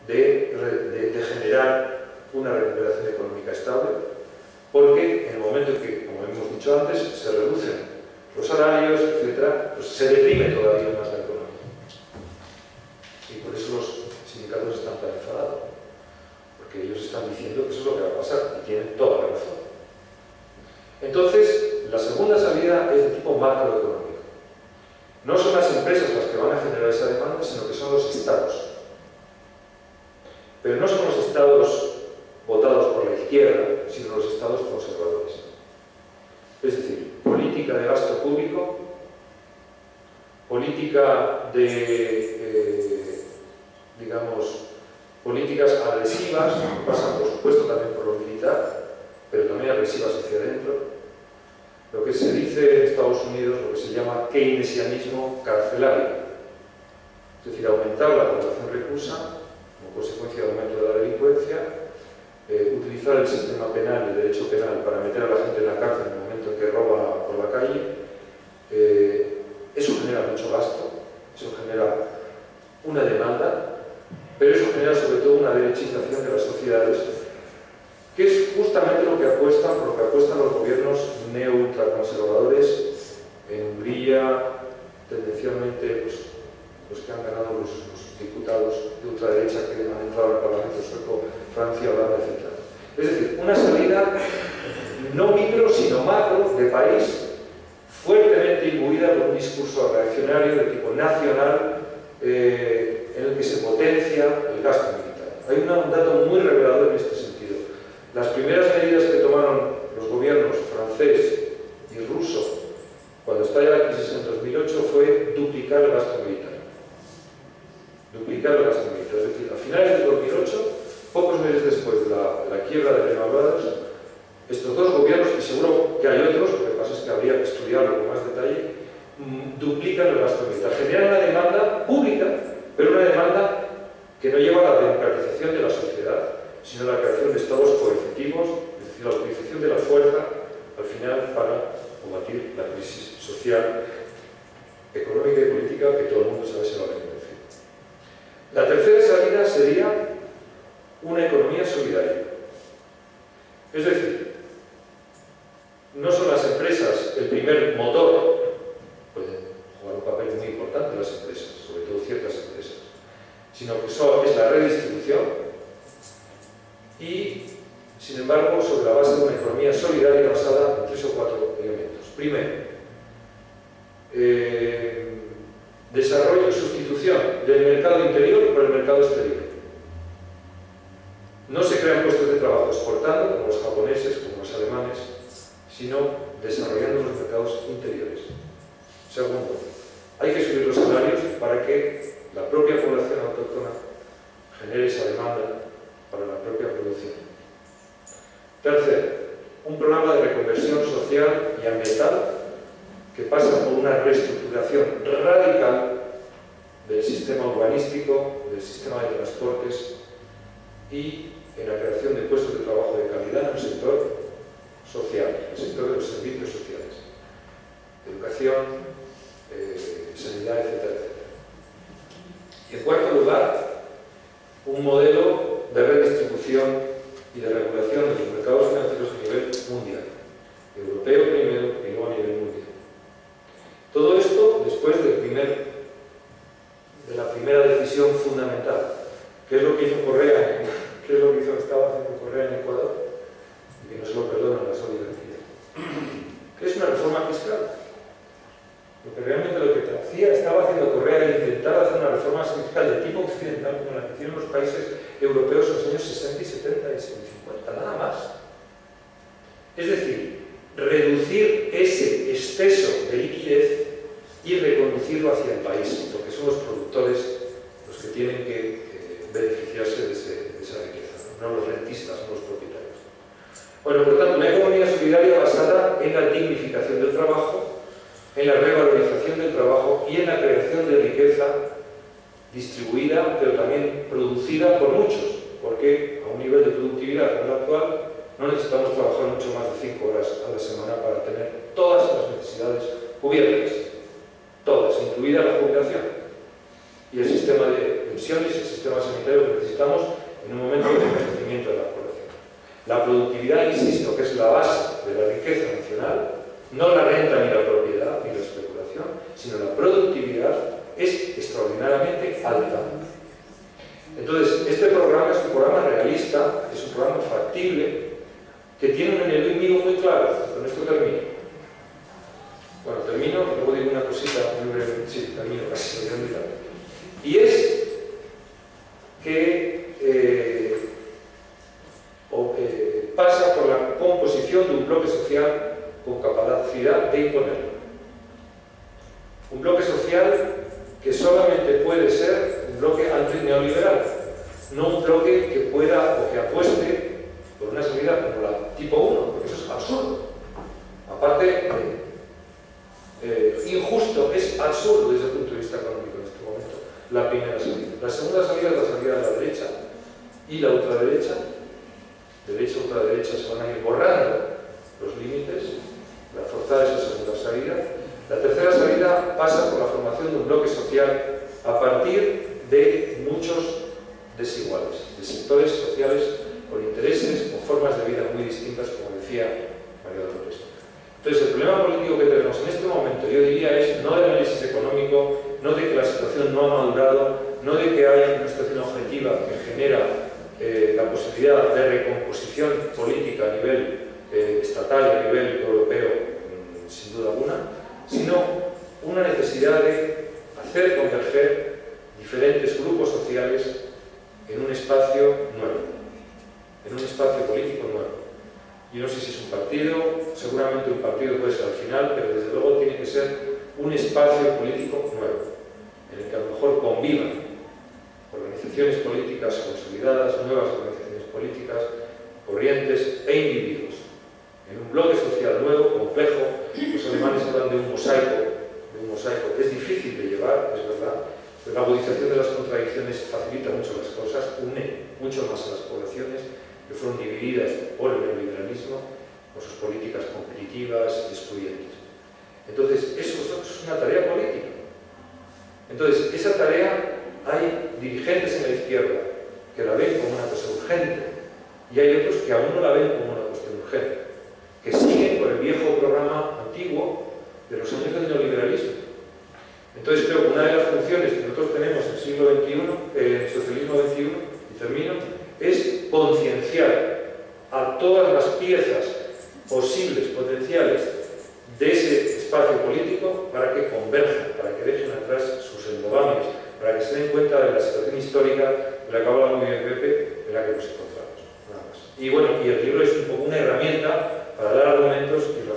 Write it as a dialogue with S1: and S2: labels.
S1: de generar una recuperación económica estable, porque en el momento en que, como hemos dicho antes, se reducen los salarios, etc., pues se deprime todavía más la economía. Y por eso los sindicatos están tan enfadados, porque ellos están diciendo que eso es lo que va a pasar, y tienen toda la razón. Entonces, la segunda salida es de tipo macroeconómico. No son las empresas las que van a generar esa demanda, sino que son los estados. Pero no son los estados votados por la izquierda, sino los estados conservadores. Es decir, política de gasto público, política de, digamos, políticas agresivas, que pasan por supuesto también por lo militar, pero también agresivas hacia adentro. Lo que se dice en Estados Unidos, lo que se llama keynesianismo carcelario. Es decir, aumentar la población reclusa como consecuencia del aumento de la delincuencia, utilizar el sistema penal, el derecho penal, para meter a la gente en la cárcel en el momento en que roba por la calle. Eso genera mucho gasto, eso genera una demanda, pero eso genera sobre todo una derechización de las sociedades, que es justamente lo que apuestan, por lo que apuestan los gobiernos neo-ultraconservadores en Hungría, tendencialmente pues, los que han ganado los diputados de ultraderecha que han entrado al Parlamento sueco, Francia, Holanda, etc. Es decir, una salida no micro, sino macro de país, fuertemente imbuida por un discurso reaccionario de tipo nacional, en el que se potencia el gasto militar. Hay un dato muy revelador en este sentido. Las primeras medidas que tomaron los gobiernos francés y ruso cuando estalla la crisis en 2008 fue duplicar el gasto militar. Duplicar el gasto militar. Es decir, a finales de 2008, pocos meses después de la quiebra de Lehman Brothers, estos dos gobiernos, y seguro que hay otros, lo que pasa es que habría que estudiarlo con más detalle, duplican el gasto militar. Generan una demanda pública, pero una demanda que no lleva a la democratización de la sociedad, sino a la creación de estados coercitivos, es decir, la utilización de la fuerza, al final, para combatir la crisis social, económica y política que todo el mundo sabe se va a reconducir. La tercera salida sería una economía solidaria. Es decir, no son las empresas el primer motor, pueden jugar un papel muy importante las empresas, sobre todo ciertas empresas, sino que es la redistribución y, sin embargo, sobre la base de una economía solidaria basada en 3 o 4 elementos. Primero, desarrollo y sustitución del mercado interior por el mercado exterior. No se crean puestos de trabajo exportando, como los japoneses, como los alemanes, sino desarrollando los mercados interiores. Segundo, hay que subir los salarios para que la propia población autóctona genere esa demanda para la propia producción. Tercero, un programa de reconversión social y ambiental que pasa por una reestructuración radical del sistema urbanístico, del sistema de transportes y en la creación de puestos de trabajo de calidad en el sector social, el sector de los servicios sociales, educación, sanidad, etc. Y en cuarto lugar, un modelo de redistribución y de regulación de los mercados financieros a nivel mundial, europeo primero y luego a nivel mundial. Todo esto después de la primera decisión fundamental, que es lo que hizo Correa, que es lo que estaba haciendo Correa en Ecuador, y que no se lo perdonan las oligarquías, que es una reforma fiscal. Porque realmente lo que estaba haciendo Correa era intentar hacer una reforma fiscal de tipo occidental como la que hicieron los países europeos en los años 60 y 70 y 50, nada más. Es decir, reducir ese exceso de liquidez y reconducirlo hacia el país, porque son los productores los que tienen que beneficiarse de esa riqueza, no los rentistas, no los propietarios. Bueno, por tanto, una economía solidaria basada en la dignificación del trabajo, en la revalorización del trabajo y en la creación de riqueza distribuida, pero también producida por muchos, porque a un nivel de productividad como el actual no necesitamos trabajar mucho más de 5 horas a la semana para tener todas las necesidades cubiertas, todas, incluida la jubilación y el sistema de pensiones y el sistema sanitario que necesitamos estamos en un momento de envejecimiento de la población. La productividad, insisto, que es la base de la riqueza nacional, no la renta ni la propiedad ni la especulación, sino la productividad es extraordinariamente alta. Entonces, este programa es un programa realista, es un programa factible, que tiene un enemigo muy claro. Con esto termino. Bueno, termino y luego digo una cosita muy breve. Sí, termino casi, me voy a olvidar. Y es que pasa por la composición de un bloque social con capacidad de imponerlo. Un bloque social que solamente puede ser un bloque antineoliberal, no un bloque que pueda o que apueste por una salida como la tipo 1, porque eso es absurdo. Aparte, injusto, es absurdo desde el punto de vista económico en este momento, la primera salida. La segunda salida es la salida de la derecha y la ultraderecha. Derecha y ultraderecha se van a ir borrando los límites para forzar esa segunda salida. La tercera salida pasa por la formación de un bloque social a partir de muchos desiguales, de sectores sociales con intereses, con formas de vida muy distintas, como decía María López. Entonces, el problema político que tenemos en este momento, yo diría, es no de análisis económico, no de que la situación no ha madurado, no de que haya una situación objetiva que genera la posibilidad de recomposición política a nivel estatal y a nivel europeo, sin duda alguna, sino una necesidad de hacer converger diferentes grupos sociales en un espacio nuevo, en un espacio político nuevo. Yo no sé si es un partido, seguramente un partido puede ser al final, pero desde luego tiene que ser un espacio político nuevo, en el que a lo mejor convivan organizaciones políticas consolidadas, nuevas organizaciones políticas, corrientes e individuos. En un bloque social nuevo, complejo, los alemanes hablan de un mosaico. Es difícil de llevar, es verdad, pero la agudización de las contradicciones facilita mucho las cosas, une mucho más a las poblaciones que fueron divididas por el neoliberalismo, por sus políticas competitivas y excluyentes. Entonces, eso es una tarea política. Entonces, esa tarea hay dirigentes en la izquierda que la ven como una cosa urgente y hay otros que aún no la ven como una cuestión urgente, que siguen por el viejo programa antiguo de los años del neoliberalismo. Entonces creo que una de las funciones que nosotros tenemos en el siglo XXI, el socialismo XXI, y termino, es concienciar a todas las piezas posibles, potenciales, de ese espacio político para que converjan, para que dejen atrás sus endogamios, para que se den cuenta de la situación histórica de la que habla muy bien Pepe, en la que nos encontramos. Nada más. Y bueno, y el libro es un poco una herramienta para dar argumentos y